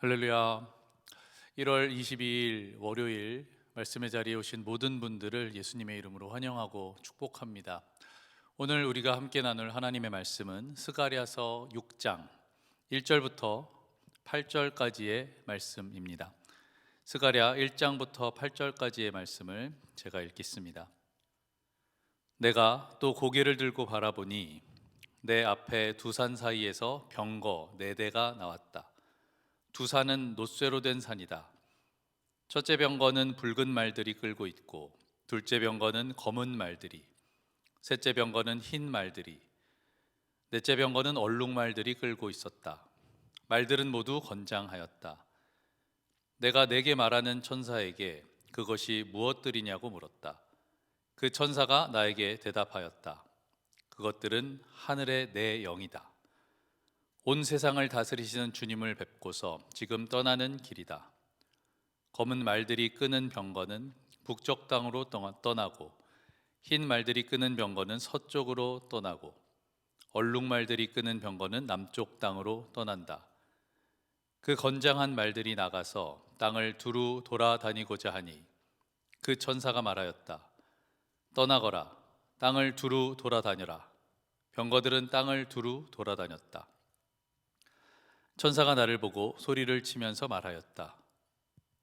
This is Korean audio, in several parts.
할렐루야. 1월 22일 월요일 말씀의 자리에 오신 모든 분들을 예수님의 이름으로 환영하고 축복합니다. 오늘 우리가 함께 나눌 하나님의 말씀은 스가랴서 6장 1절부터 8절까지의 말씀입니다. 스가랴 1장부터 8절까지의 말씀을 제가 읽겠습니다. 내가 또 고개를 들고 바라보니 내 앞에 두 산 사이에서 병거 4대가 나왔다. 두 산은 놋쇠로 된 산이다. 첫째 병거는 붉은 말들이 끌고 있고, 둘째 병거는 검은 말들이, 셋째 병거는 흰 말들이, 넷째 병거는 얼룩말들이 끌고 있었다. 말들은 모두 건장하였다. 내가 내게 말하는 천사에게 그것이 무엇들이냐고 물었다. 그 천사가 나에게 대답하였다. 그것들은 하늘의 내 영이다. 온 세상을 다스리시는 주님을 뵙고서 지금 떠나는 길이다. 검은 말들이 끄는 병거는 북쪽 땅으로 떠나고, 흰 말들이 끄는 병거는 서쪽으로 떠나고, 얼룩말들이 끄는 병거는 남쪽 땅으로 떠난다. 그 건장한 말들이 나가서 땅을 두루 돌아다니고자 하니 그 천사가 말하였다. 떠나거라. 땅을 두루 돌아다녀라. 병거들은 땅을 두루 돌아다녔다. 천사가 나를 보고 소리를 치면서 말하였다.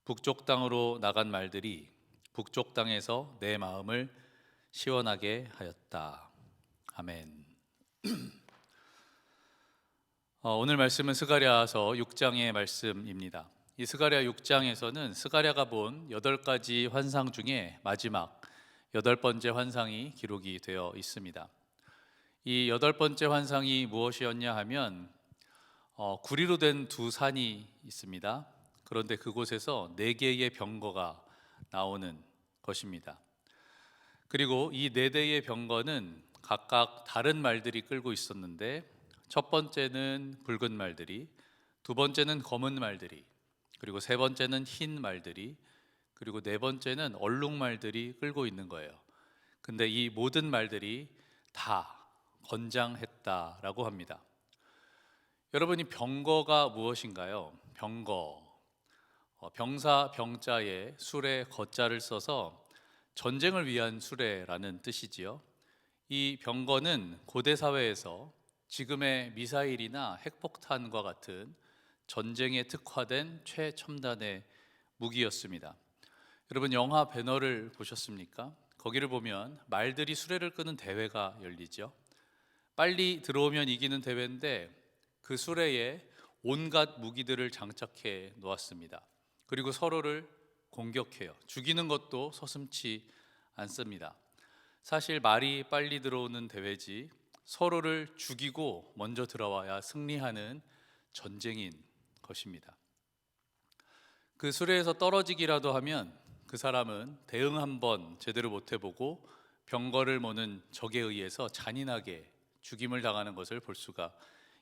북쪽 땅으로 나간 말들이 북쪽 땅에서 내 마음을 시원하게 하였다. 아멘. 오늘 말씀은 스가랴서 6장의 말씀입니다. 이 스가랴 6장에서는 스가랴가 본 8가지 환상 중에 마지막 8번째 환상이 기록이 되어 있습니다. 이 8번째 환상이 무엇이었냐 하면 구리로 된 두 산이 있습니다. 그런데 그곳에서 4개의 병거가 나오는 것입니다. 그리고 이 4대의 병거는 각각 다른 말들이 끌고 있었는데, 첫 번째는 붉은 말들이, 두 번째는 검은 말들이, 그리고 세 번째는 흰 말들이, 그리고 네 번째는 얼룩말들이 끌고 있는 거예요. 근데 이 모든 말들이 다 건장했다라고 합니다. 여러분이 병거가 무엇인가요? 병거, 병사 병자에 수레 거자를 써서 전쟁을 위한 수레라는 뜻이지요. 이 병거는 고대 사회에서 지금의 미사일이나 핵폭탄과 같은 전쟁에 특화된 최첨단의 무기였습니다. 여러분 영화 배너를 보셨습니까? 거기를 보면 말들이 수레를 끄는 대회가 열리죠. 빨리 들어오면 이기는 대회인데 그 수레에 온갖 무기들을 장착해 놓았습니다. 그리고 서로를 공격해요. 죽이는 것도 서슴지 않습니다. 사실 말이 빨리 들어오는 대회지 서로를 죽이고 먼저 들어와야 승리하는 전쟁인 것입니다. 그 수레에서 떨어지기라도 하면 그 사람은 대응 한번 제대로 못 해보고 병거를 모는 적에 의해서 잔인하게 죽임을 당하는 것을 볼 수가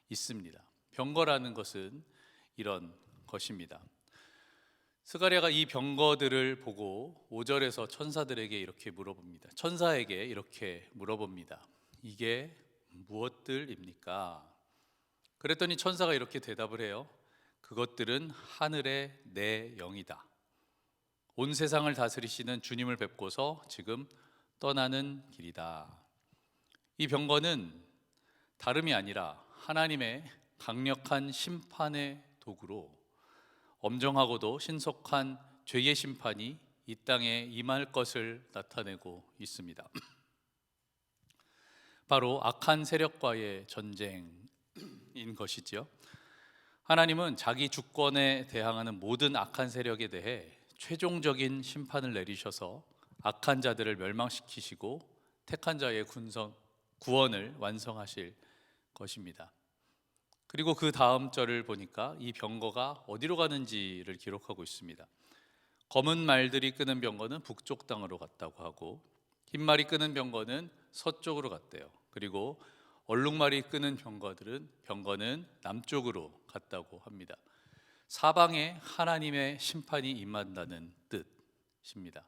있습니다. 병거라는 것은 이런 것입니다. 스가랴가 이 병거들을 보고 5절에서 천사들에게 이렇게 물어봅니다. 천사에게 이렇게 물어봅니다. 이게 무엇들입니까? 그랬더니 천사가 이렇게 대답을 해요. 그것들은 하늘의 내 영이다. 온 세상을 다스리시는 주님을 뵙고서 지금 떠나는 길이다. 이 병거는 다름이 아니라 하나님의 강력한 심판의 도구로 엄정하고도 신속한 죄의 심판이 이 땅에 임할 것을 나타내고 있습니다. 바로 악한 세력과의 전쟁인 것이지요. 하나님은 자기 주권에 대항하는 모든 악한 세력에 대해 최종적인 심판을 내리셔서 악한 자들을 멸망시키시고 택한 자의 구원을 완성하실 것입니다. 그리고 그 다음 절을 보니까 이 병거가 어디로 가는지를 기록하고 있습니다. 검은 말들이 끄는 병거는 북쪽 땅으로 갔다고 하고, 흰 말이 끄는 병거는 서쪽으로 갔대요. 그리고 얼룩말이 끄는 병거는 남쪽으로 갔다고 합니다. 사방에 하나님의 심판이 임한다는 뜻입니다.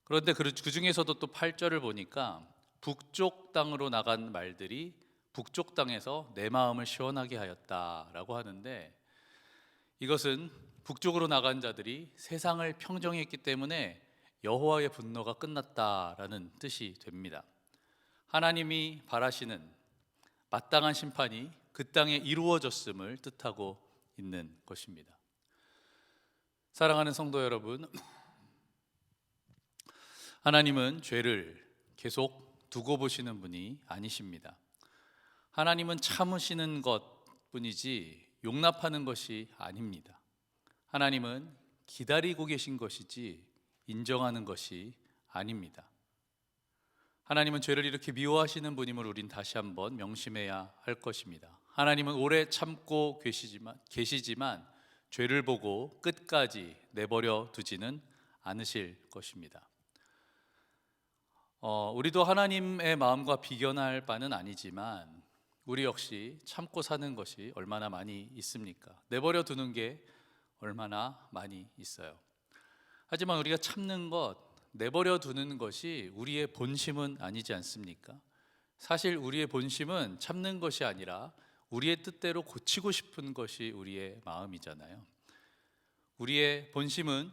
그런데 그 중에서도 또 8절을 보니까 북쪽 땅으로 나간 말들이 북쪽 땅에서 내 마음을 시원하게 하였다라고 하는데, 이것은 북쪽으로 나간 자들이 세상을 평정했기 때문에 여호와의 분노가 끝났다라는 뜻이 됩니다. 하나님이 바라시는 마땅한 심판이 그 땅에 이루어졌음을 뜻하고 있는 것입니다. 사랑하는 성도 여러분, 하나님은 죄를 계속 두고 보시는 분이 아니십니다. 하나님은 참으시는 것뿐이지 용납하는 것이 아닙니다. 하나님은 기다리고 계신 것이지 인정하는 것이 아닙니다. 하나님은 죄를 이렇게 미워하시는 분임을 우린 다시 한번 명심해야 할 것입니다. 하나님은 오래 참고 계시지만 죄를 보고 끝까지 내버려 두지는 않으실 것입니다. 우리도 하나님의 마음과 비견할 바는 아니지만 우리 역시 참고 사는 것이 얼마나 많이 있습니까? 내버려 두는 게 얼마나 많이 있어요. 하지만 우리가 참는 것, 내버려 두는 것이 우리의 본심은 아니지 않습니까? 사실 우리의 본심은 참는 것이 아니라 우리의 뜻대로 고치고 싶은 것이 우리의 마음이잖아요. 우리의 본심은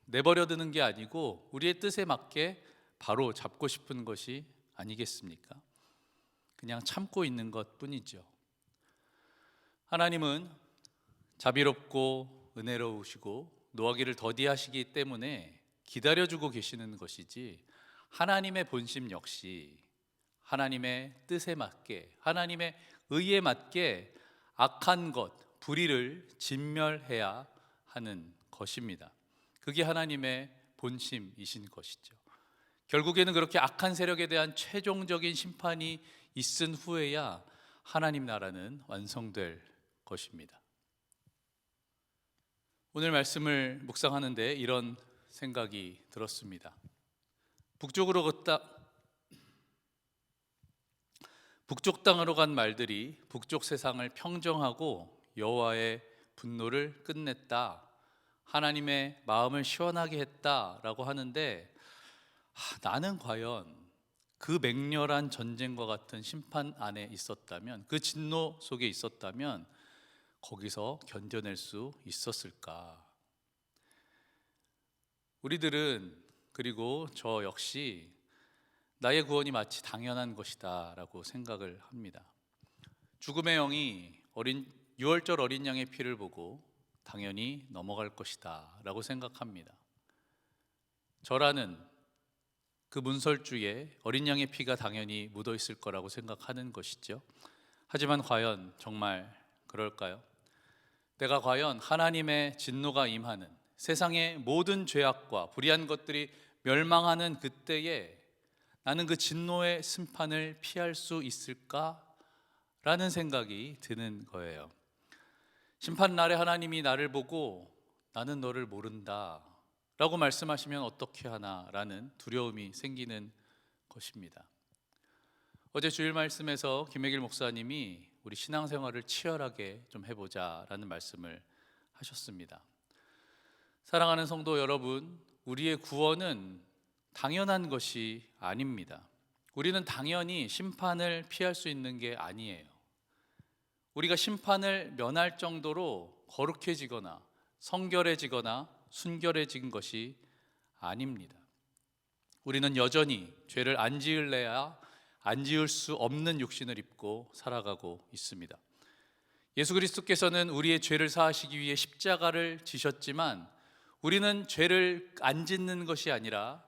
내버려 두는 게 아니고 우리의 뜻에 맞게 바로 잡고 싶은 것이 아니겠습니까? 그냥 참고 있는 것 뿐이죠. 하나님은 자비롭고 은혜로우시고 노하기를 더디하시기 때문에 기다려주고 계시는 것이지, 하나님의 본심 역시 하나님의 뜻에 맞게, 하나님의 의에 맞게 악한 것, 불의를 진멸해야 하는 것입니다. 그게 하나님의 본심이신 것이죠. 결국에는 그렇게 악한 세력에 대한 최종적인 심판이 있은 후에야 하나님 나라는 완성될 것입니다. 오늘 말씀을 묵상하는데 이런 생각이 들었습니다. 북쪽 땅으로 간 말들이 북쪽 세상을 평정하고 여호와의 분노를 끝냈다, 하나님의 마음을 시원하게 했다라고 하는데, 나는 과연 그 맹렬한 전쟁과 같은 심판 안에 있었다면, 그 진노 속에 있었다면 거기서 견뎌낼 수 있었을까? 우리들은, 그리고 저 역시 나의 구원이 마치 당연한 것이다 라고 생각을 합니다. 죽음의 영이 유월절 어린 양의 피를 보고 당연히 넘어갈 것이다 라고 생각합니다. 저라는 그 문설주에 어린 양의 피가 당연히 묻어 있을 거라고 생각하는 것이죠. 하지만 과연 정말 그럴까요? 내가 과연 하나님의 진노가 임하는, 세상의 모든 죄악과 불의한 것들이 멸망하는 그때에 나는 그 진노의 심판을 피할 수 있을까라는 생각이 드는 거예요. 심판날에 하나님이 나를 보고 나는 너를 모른다 라고 말씀하시면 어떻게 하나라는 두려움이 생기는 것입니다. 어제 주일 말씀에서 김혜길 목사님이 우리 신앙생활을 치열하게 좀 해보자라는 말씀을 하셨습니다. 사랑하는 성도 여러분, 우리의 구원은 당연한 것이 아닙니다. 우리는 당연히 심판을 피할 수 있는 게 아니에요. 우리가 심판을 면할 정도로 거룩해지거나 성결해지거나 순결해진 것이 아닙니다. 우리는 여전히 죄를 안 지을래야 안 지을 수 없는 육신을 입고 살아가고 있습니다. 예수 그리스도께서는 우리의 죄를 사하시기 위해 십자가를 지셨지만 우리는 죄를 안 짓는 것이 아니라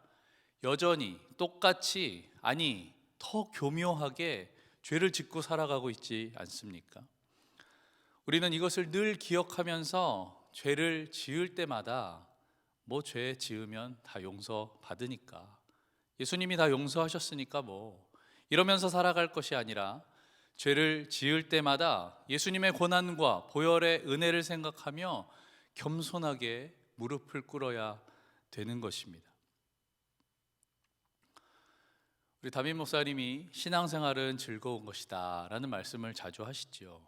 여전히 똑같이, 아니 더 교묘하게 죄를 짓고 살아가고 있지 않습니까? 우리는 이것을 늘 기억하면서 죄를 지을 때마다 뭐 죄 지으면 다 용서받으니까, 예수님이 다 용서하셨으니까 뭐 이러면서 살아갈 것이 아니라, 죄를 지을 때마다 예수님의 고난과 보혈의 은혜를 생각하며 겸손하게 무릎을 꿇어야 되는 것입니다. 우리 담임 목사님이 신앙생활은 즐거운 것이다 라는 말씀을 자주 하시죠.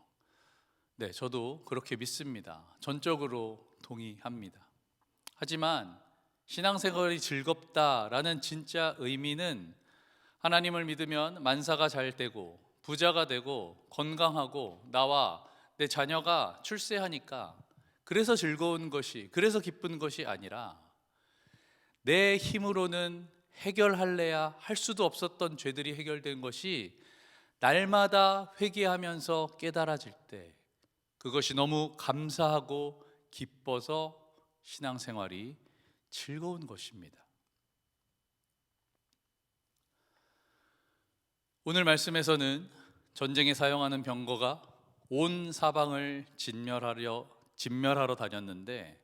네, 저도 그렇게 믿습니다. 전적으로 동의합니다. 하지만 신앙생활이 즐겁다라는 진짜 의미는 하나님을 믿으면 만사가 잘 되고 부자가 되고 건강하고 나와 내 자녀가 출세하니까 그래서 즐거운 것이, 그래서 기쁜 것이 아니라 내 힘으로는 해결할래야 할 수도 없었던 죄들이 해결된 것이 날마다 회개하면서 깨달아질 때 그것이 너무 감사하고 기뻐서 신앙생활이 즐거운 것입니다. 오늘 말씀에서는 전쟁에 사용하는 병거가 온 사방을 진멸하러 다녔는데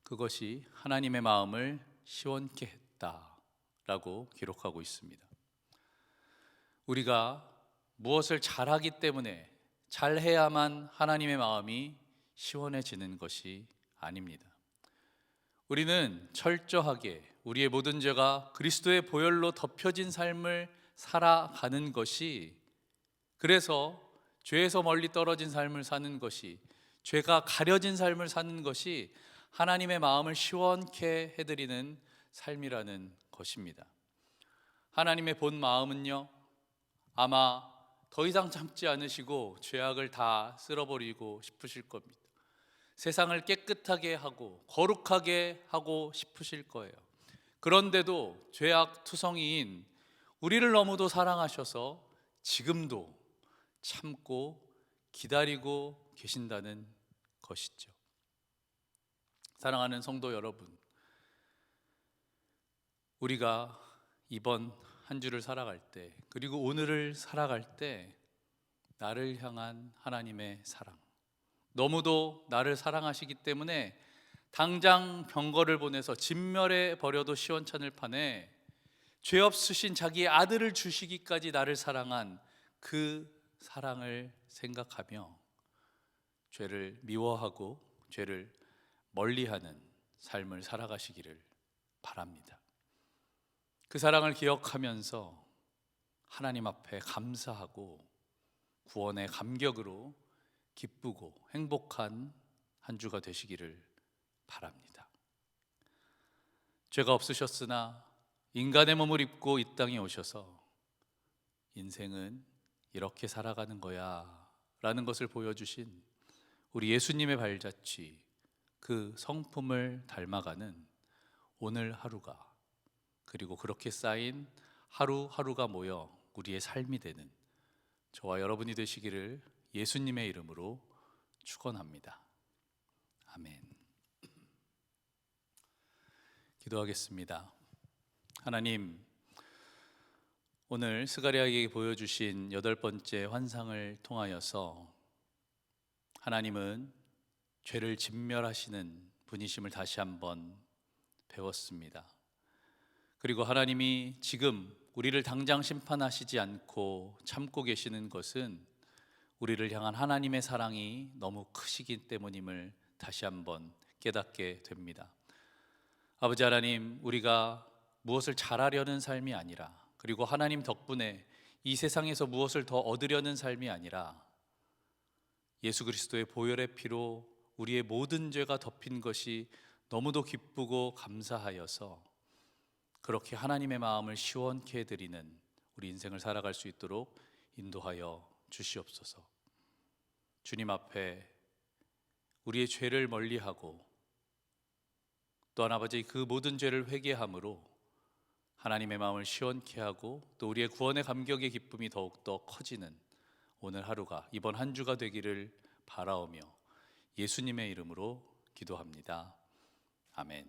그것이 하나님의 마음을 시원케 했다라고 기록하고 있습니다. 우리가 무엇을 잘하기 때문에 잘해야만 하나님의 마음이 시원해지는 것이 아닙니다. 우리는 철저하게 우리의 모든 죄가 그리스도의 보혈로 덮여진 삶을 살아가는 것이, 그래서 죄에서 멀리 떨어진 삶을 사는 것이, 죄가 가려진 삶을 사는 것이 하나님의 마음을 시원케 해드리는 삶이라는 것입니다. 하나님의 본 마음은요, 아마 더 이상 참지 않으시고 죄악을 다 쓸어버리고 싶으실 겁니다. 세상을 깨끗하게 하고 거룩하게 하고 싶으실 거예요. 그런데도 죄악 투성이인 우리를 너무도 사랑하셔서 지금도 참고 기다리고 계신다는 것이죠. 사랑하는 성도 여러분, 우리가 이번 한 주를 살아갈 때, 그리고 오늘을 살아갈 때 나를 향한 하나님의 사랑, 너무도 나를 사랑하시기 때문에 당장 병거를 보내서 진멸해 버려도 시원찮을 판에 죄 없으신 자기의 아들을 주시기까지 나를 사랑한 그 사랑을 생각하며 죄를 미워하고 죄를 멀리하는 삶을 살아가시기를 바랍니다. 그 사랑을 기억하면서 하나님 앞에 감사하고 구원의 감격으로 기쁘고 행복한 한 주가 되시기를 바랍니다. 죄가 없으셨으나 인간의 몸을 입고 이 땅에 오셔서 인생은 이렇게 살아가는 거야 라는 것을 보여주신 우리 예수님의 발자취, 그 성품을 닮아가는 오늘 하루가, 그리고 그렇게 쌓인 하루하루가 모여 우리의 삶이 되는 저와 여러분이 되시기를 예수님의 이름으로 축원합니다. 아멘. 기도하겠습니다. 하나님, 오늘 스가랴에게 보여주신 8번째 환상을 통하여서 하나님은 죄를 진멸하시는 분이심을 다시 한번 배웠습니다. 그리고 하나님이 지금 우리를 당장 심판하시지 않고 참고 계시는 것은 우리를 향한 하나님의 사랑이 너무 크시기 때문임을 다시 한번 깨닫게 됩니다. 아버지 하나님, 우리가 무엇을 잘하려는 삶이 아니라, 그리고 하나님 덕분에 이 세상에서 무엇을 더 얻으려는 삶이 아니라 예수 그리스도의 보혈의 피로 우리의 모든 죄가 덮인 것이 너무도 기쁘고 감사하여서 그렇게 하나님의 마음을 시원케 해드리는 우리 인생을 살아갈 수 있도록 인도하여 주시옵소서. 주님 앞에 우리의 죄를 멀리하고 또한 아버지 그 모든 죄를 회개함으로 하나님의 마음을 시원케 하고 또 우리의 구원의 감격의 기쁨이 더욱더 커지는 오늘 하루가, 이번 한 주가 되기를 바라오며 예수님의 이름으로 기도합니다. 아멘.